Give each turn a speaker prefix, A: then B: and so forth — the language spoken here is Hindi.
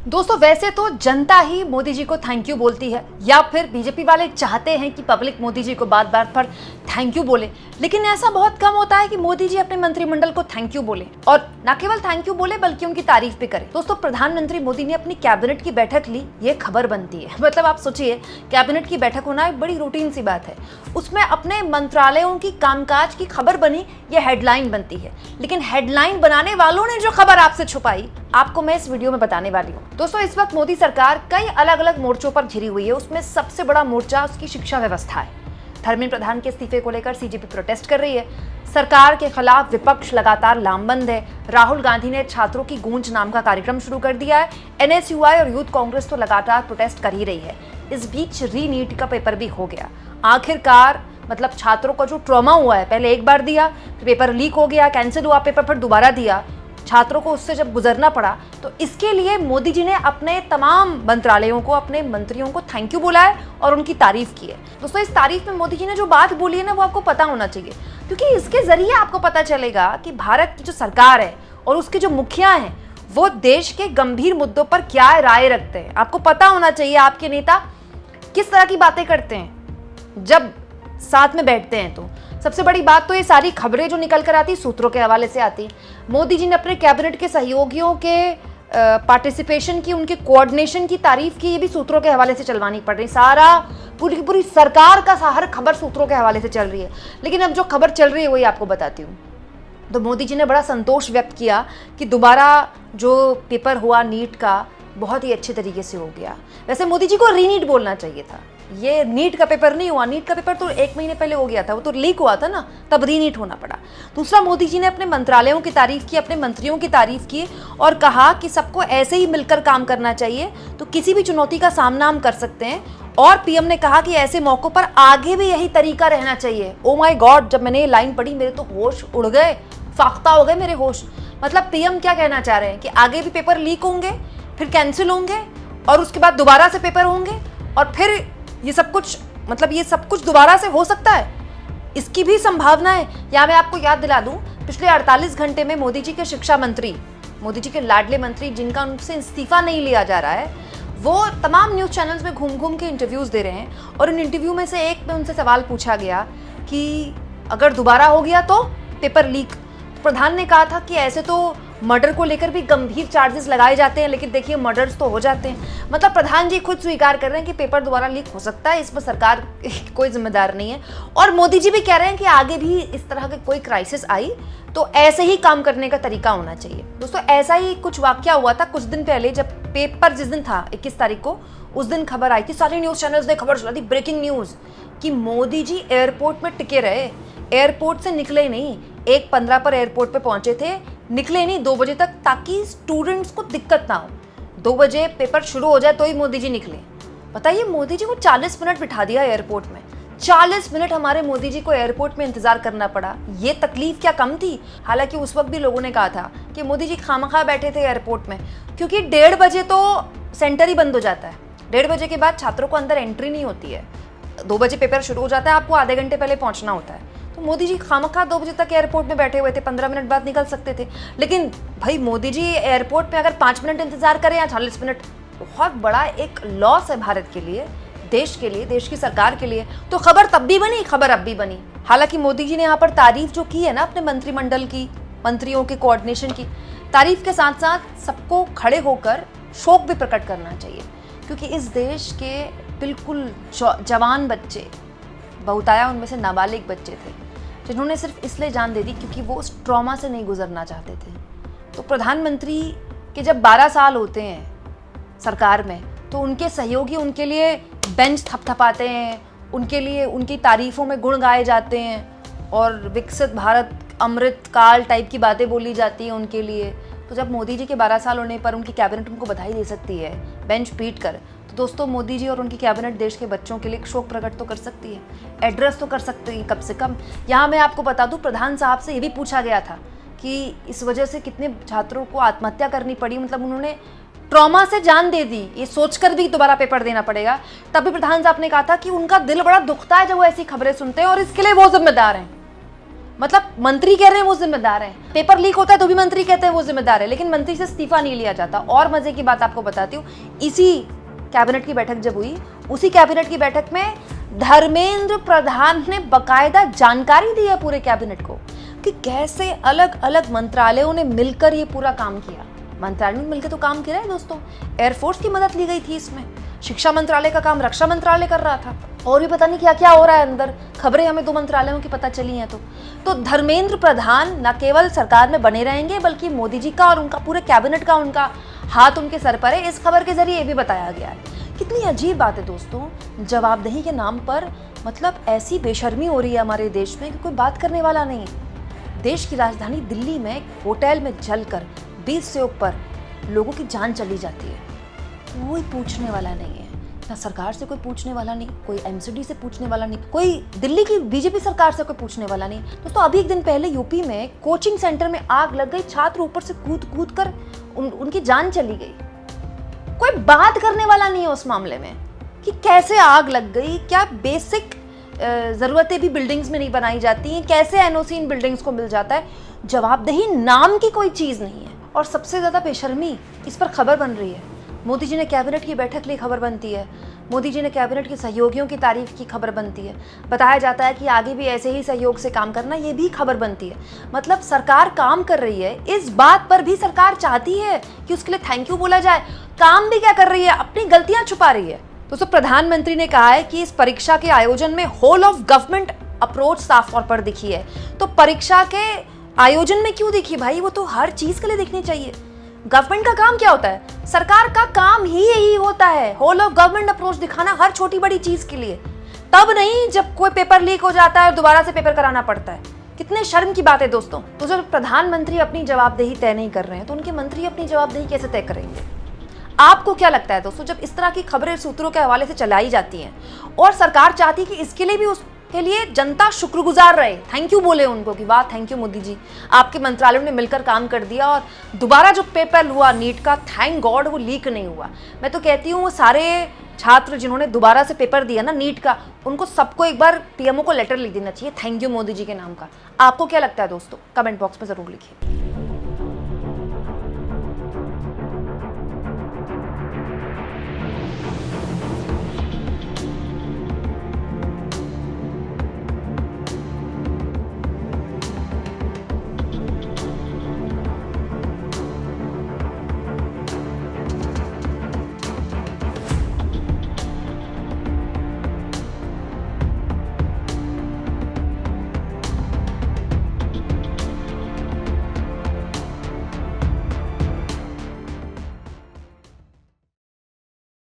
A: दोस्तों वैसे तो जनता ही मोदी जी को थैंक यू बोलती है या फिर बीजेपी वाले चाहते हैं कि पब्लिक मोदी जी को बात बात पर थैंक यू बोले, लेकिन ऐसा बहुत कम होता है कि मोदी जी अपने मंत्रिमंडल को थैंक यू बोले और न केवल थैंक यू बोले बल्कि उनकी तारीफ भी करें। दोस्तों प्रधानमंत्री मोदी ने अपनी कैबिनेट की बैठक ली, ये खबर बनती है। मतलब आप सोचिए, कैबिनेट की बैठक होना एक बड़ी रूटीन सी बात है, उसमें अपने मंत्रालयों की कामकाज की खबर बनी, ये हेडलाइन बनती है। लेकिन हेडलाइन बनाने वालों ने जो खबर आपसे छुपाई, आपको मैं इस वीडियो में बताने वाली हूँ। दोस्तों इस वक्त मोदी सरकार कई अलग अलग मोर्चों पर घिरी हुई है। उसमें सबसे बड़ा मोर्चा उसकी शिक्षा व्यवस्था है। धर्मेंद्र प्रधान के इस्तीफे को लेकर सीजेपी प्रोटेस्ट कर रही है। सरकार के खिलाफ विपक्ष लगातार लामबंद है। राहुल गांधी ने छात्रों की गूंज नाम का कार्यक्रम शुरू कर दिया है। एनएसयूआई और यूथ कांग्रेस तो लगातार प्रोटेस्ट कर ही रही है। इस बीच री नीट का पेपर भी हो गया आखिरकार। मतलब छात्रों का जो ट्रॉमा हुआ है, पहले एक बार दिया, फिर पेपर लीक हो गया, कैंसिल हुआ पेपर, फिर दोबारा दिया, छात्रों को उससे जब गुजरना पड़ा, तो इसके लिए मोदी जी ने अपने तमाम मंत्रालयों को, अपने मंत्रियों को थैंक यू बोला है और उनकी तारीफ की है। दोस्तों इस तारीफ में मोदी जी ने जो बात बोली है ना, वो आपको पता होना चाहिए, क्योंकि इसके जरिए आपको पता चलेगा कि भारत की जो सरकार है और उसके जो मुखिया हैं वो देश के गंभीर मुद्दों पर क्या राय रखते हैं। आपको पता होना चाहिए आपके नेता किस तरह की बातें करते हैं जब साथ में बैठते हैं। तो सबसे बड़ी बात तो ये सारी खबरें जो निकल कर आती सूत्रों के हवाले से आती। मोदी जी ने अपने कैबिनेट के सहयोगियों के पार्टिसिपेशन की, उनके कोऑर्डिनेशन की तारीफ की, ये भी सूत्रों के हवाले से चलवानी पड़ रही। सारा पूरी की पूरी सरकार का हर खबर सूत्रों के हवाले से चल रही है। लेकिन अब जो खबर चल रही है वही आपको बताती हूँ। तो मोदी जी ने बड़ा संतोष व्यक्त किया कि दोबारा जो पेपर हुआ नीट का, बहुत ही अच्छे तरीके से हो गया। वैसे मोदी जी को रीनीट बोलना चाहिए था, ये नीट का पेपर नहीं हुआ। नीट का पेपर तो 1 महीने पहले हो गया था, वो तो लीक हुआ था ना, तब रीनीट होना पड़ा। दूसरा, मोदी जी ने अपने मंत्रालयों की तारीफ की, अपने मंत्रियों की तारीफ की और कहा कि सबको ऐसे ही मिलकर काम करना चाहिए तो किसी भी चुनौती का सामना हम कर सकते हैं। और पीएम ने कहा कि ऐसे मौकों पर आगे भी यही तरीका रहना चाहिए। ओ माय गॉड, जब मैंने ये लाइन पढ़ी मेरे तो होश उड़ गए, फाख्ता हो गए मेरे होश। मतलब पीएम क्या कहना चाह रहे हैं कि आगे भी पेपर लीक होंगे, फिर कैंसिल होंगे और उसके बाद दोबारा से पेपर होंगे और फिर ये सब कुछ दोबारा से हो सकता है, इसकी भी संभावना है। या मैं आपको याद दिला दूं, पिछले 48 घंटे में मोदी जी के शिक्षा मंत्री, मोदी जी के लाडले मंत्री, जिनका उनसे इस्तीफा नहीं लिया जा रहा है, वो तमाम न्यूज़ चैनल्स में घूम घूम के इंटरव्यूज़ दे रहे हैं। और इन इंटरव्यू में से एक में उनसे सवाल पूछा गया कि अगर दोबारा हो गया तो पेपर लीक। प्रधान ने कहा था कि ऐसे तो मर्डर को लेकर भी गंभीर चार्जेस लगाए जाते हैं, लेकिन देखिए मर्डर्स तो हो जाते हैं। मतलब प्रधान जी खुद स्वीकार कर रहे हैं कि पेपर दोबारा लीक हो सकता है, इसमें सरकार कोई जिम्मेदार नहीं है। और मोदी जी भी कह रहे हैं कि आगे भी इस तरह के कोई क्राइसिस आई तो ऐसे ही काम करने का तरीका होना चाहिए। दोस्तों ऐसा ही कुछ वाकया हुआ था कुछ दिन पहले, जब पेपर जिस दिन था 21 तारीख को, उस दिन खबर आई थी, सारी न्यूज़ चैनल्स ने खबर चला दी, ब्रेकिंग न्यूज़, कि मोदी जी एयरपोर्ट में टिके रहे, एयरपोर्ट से निकले नहीं। 1:15 पर एयरपोर्ट पे पहुंचे थे, निकले नहीं 2 बजे तक, ताकि स्टूडेंट्स को दिक्कत ना हो। 2 बजे पेपर शुरू हो जाए तो ही मोदी जी निकले। बताइए, मोदी जी को 40 मिनट बिठा दिया एयरपोर्ट में। 40 मिनट हमारे मोदी जी को एयरपोर्ट में इंतजार करना पड़ा। ये तकलीफ क्या कम थी? हालांकि उस वक्त भी लोगों ने कहा था कि मोदी जी खामखा बैठे थे एयरपोर्ट में, क्योंकि 1:30 बजे तो सेंटर ही बंद हो जाता है। 1:30 बजे के बाद छात्रों को अंदर एंट्री नहीं होती है। 2 बजे पेपर शुरू हो जाता है, आपको आधे घंटे पहले पहुंचना होता है। तो मोदी जी खामखा 2 बजे तक एयरपोर्ट में बैठे हुए थे, 15 मिनट बाद निकल सकते थे। लेकिन भाई मोदी जी एयरपोर्ट में अगर 5 मिनट इंतजार करें या 40 मिनट, बहुत बड़ा एक लॉस है भारत के लिए, देश के लिए, देश की सरकार के लिए। तो खबर तब भी बनी, खबर अब भी बनी। हालांकि मोदी जी ने यहाँ पर तारीफ जो की है ना अपने मंत्रिमंडल की, मंत्रियों के कोऑर्डिनेशन की, तारीफ के साथ साथ सबको खड़े होकर शोक भी प्रकट करना चाहिए, क्योंकि इस देश के बिल्कुल जवान बच्चे, बहुताया उनमें से नाबालिग बच्चे थे, जिन्होंने सिर्फ इसलिए जान दे दी क्योंकि वो उस ट्रॉमा से नहीं गुजरना चाहते थे। तो प्रधानमंत्री के जब 12 साल होते हैं सरकार में, तो उनके सहयोगी उनके लिए बेंच थपथपाते हैं, उनके लिए उनकी तारीफ़ों में गुण गाए जाते हैं और विकसित भारत अमृत काल टाइप की बातें बोली जाती हैं उनके लिए। तो जब मोदी जी के 12 साल होने पर उनकी कैबिनेट उनको बधाई दे सकती है बेंच पीट कर, तो दोस्तों मोदी जी और उनकी कैबिनेट देश के बच्चों के लिए एक शोक प्रकट तो कर सकती है, एड्रेस तो कर सकती है कम से कम। यहाँ मैं आपको बता दूँ, प्रधान साहब से ये भी पूछा गया था कि इस वजह से कितने छात्रों को आत्महत्या करनी पड़ी, मतलब उन्होंने ट्रॉमा से जान दे दी, ये सोचकर भी दोबारा पेपर देना पड़ेगा। तब भी प्रधान साहब ने कहा था कि उनका दिल बड़ा दुखता है जब वो ऐसी खबरें सुनते हैं और इसके लिए वो जिम्मेदार हैं। मतलब मंत्री कह रहे हैं वो जिम्मेदार है, पेपर लीक होता है तो भी मंत्री कहते हैं वो जिम्मेदार है, लेकिन मंत्री से इस्तीफा नहीं लिया जाता। और मजे की बात आपको बताती हूँ, इसी कैबिनेट की बैठक जब हुई, उसी कैबिनेट की बैठक में धर्मेंद्र प्रधान ने बकायदा जानकारी दी है पूरे कैबिनेट को कि कैसे अलग अलग मंत्रालयों ने मिलकर ये पूरा काम किया। मंत्रालयों ने मिलकर तो काम किया है दोस्तों, एयरफोर्स की मदद ली गई थी इसमें, शिक्षा मंत्रालय का काम रक्षा मंत्रालय कर रहा था, और भी पता नहीं क्या क्या हो रहा है अंदर। खबरें हमें 2 मंत्रालयों की पता चली हैं। तो धर्मेंद्र प्रधान न केवल सरकार में बने रहेंगे, बल्कि मोदी जी का और उनका पूरे कैबिनेट का उनका हाथ उनके सर पर है। इस खबर के जरिए ये भी बताया गया है। कितनी अजीब बात है दोस्तों, जवाबदेही के नाम पर मतलब ऐसी बेशर्मी हो रही है हमारे देश में कि कोई बात करने वाला नहीं। देश की राजधानी दिल्ली में होटल में जलकर 20 से ऊपर लोगों की जान चली जाती है, कोई पूछने वाला नहीं है। ना सरकार से कोई पूछने वाला नहीं, कोई एमसीडी से पूछने वाला नहीं, कोई दिल्ली की बीजेपी सरकार से कोई पूछने वाला नहीं। दोस्तों अभी एक दिन पहले यूपी में कोचिंग सेंटर में आग लग गई, छात्र ऊपर से कूद कर उनकी जान चली गई। कोई बात करने वाला नहीं है उस मामले में कि कैसे आग लग गई, क्या बेसिक ज़रूरतें भी बिल्डिंग्स में नहीं बनाई जाती हैं, कैसे एनओसी इन बिल्डिंग्स को मिल जाता है। जवाबदेही नाम की कोई चीज़ नहीं है। और सबसे ज़्यादा बेशर्मी, इस पर खबर बन रही है। मोदी जी ने कैबिनेट की बैठक ली, खबर बनती है। मोदी जी ने कैबिनेट के सहयोगियों की तारीफ की, खबर बनती है। बताया जाता है कि आगे भी ऐसे ही सहयोग से काम करना, ये भी खबर बनती है। मतलब सरकार काम कर रही है, इस बात पर भी सरकार चाहती है कि उसके लिए थैंक यू बोला जाए। काम भी क्या कर रही है, अपनी गलतियां छुपा रही है। दोस्तों प्रधानमंत्री ने कहा है कि इस परीक्षा के आयोजन में होल ऑफ गवर्नमेंट अप्रोच साफ तौर पर दिखी है। तो परीक्षा के आयोजन में क्यों दिखी भाई, वो तो हर चीज के लिए दिखनी चाहिए। गवर्नमेंट का काम क्या होता है, सरकार का काम ही यही होता है, होल ऑफ गवर्नमेंट अप्रोच दिखाना हर छोटी बड़ी चीज के लिए। तब नहीं जब कोई पेपर लीक हो जाता है और दोबारा से पेपर कराना पड़ता है। कितने शर्म की बात है दोस्तों। तो जब प्रधानमंत्री अपनी जवाबदेही तय नहीं कर रहे हैं तो उनके मंत्री अपनी जवाबदेही कैसे तय करेंगे। आपको क्या लगता है दोस्तों, जब इस तरह की खबरें सूत्रों के हवाले से चलाई जाती हैं और सरकार चाहती है कि इसके लिए भी उसके लिए जनता शुक्रगुजार रहे, थैंक यू बोले उनको कि वाह थैंक यू मोदी जी, आपके मंत्रालयों ने मिलकर काम कर दिया और दोबारा जो पेपर हुआ नीट का, थैंक गॉड वो लीक नहीं हुआ। मैं तो कहती हूँ वो सारे छात्र जिन्होंने दोबारा से पेपर दिया ना नीट का, उनको सबको एक बार पीएमओ को लेटर लिख देना चाहिए थैंक यू मोदी जी के नाम का। आपको क्या लगता है दोस्तों, कमेंट बॉक्स में जरूर लिखिए।